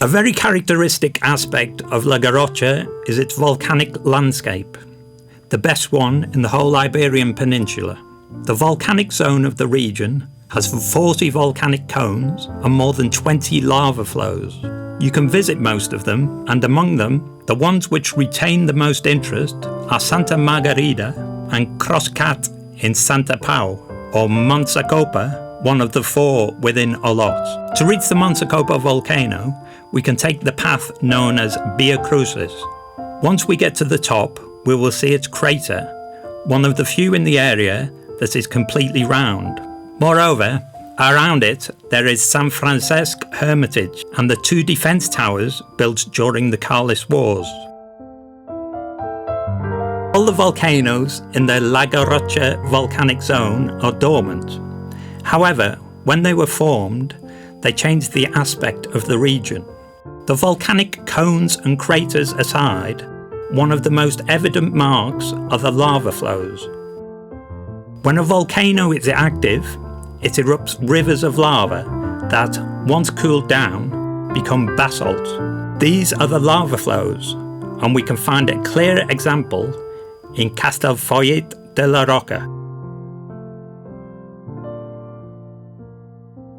A very characteristic aspect of La Garrotxa is its volcanic landscape, the best one in the whole Iberian Peninsula. The volcanic zone of the region has 40 volcanic cones and more than 20 lava flows. You can visit most of them, and among them, the ones which retain the most interest are Santa Margarida and Croscat in Santa Pau, or Monsacopa, one of the 4 within Olot. To reach the Monsacopa volcano, we can take the path known as Via Crucis. Once we get to the top, we will see its crater, one of the few in the area that is completely round. Moreover, around it there is San Francesc Hermitage and the 2 defence towers built during the Carlist Wars. All the volcanoes in the La Garrotxa volcanic zone are dormant. However, when they were formed, they changed the aspect of the region. The volcanic cones and craters aside, one of the most evident marks are the lava flows. When a volcano is active, it erupts rivers of lava that, once cooled down, become basalt. These are the lava flows, and we can find a clear example in Castellfollit de la Roca.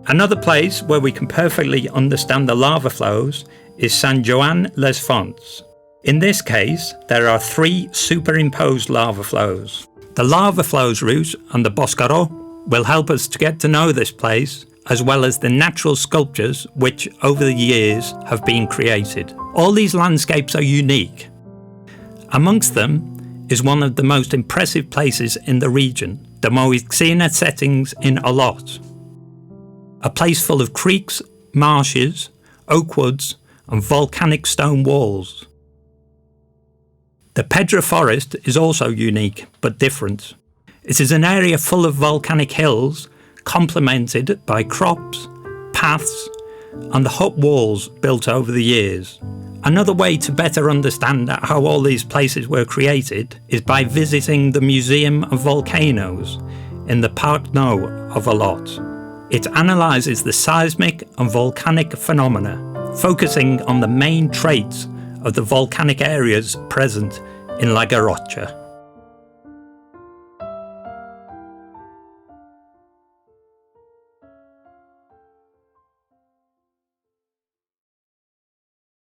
Another place where we can perfectly understand the lava flows is San Joan les Fonts. In this case, there are 3 superimposed lava flows. The lava flows route on the Boscaró will help us to get to know this place, as well as the natural sculptures which over the years have been created. All these landscapes are unique. Amongst them is one of the most impressive places in the region, the Moixina settings in Olot. A place full of creeks, marshes, oak woods and volcanic stone walls. The Pedra Forest is also unique, but different. It is an area full of volcanic hills, complemented by crops, paths and the hut walls built over the years. Another way to better understand how all these places were created is by visiting the Museum of Volcanoes in the Parc of Olot. It analyses the seismic and volcanic phenomena, focusing on the main traits of the volcanic areas present in La Garrotxa.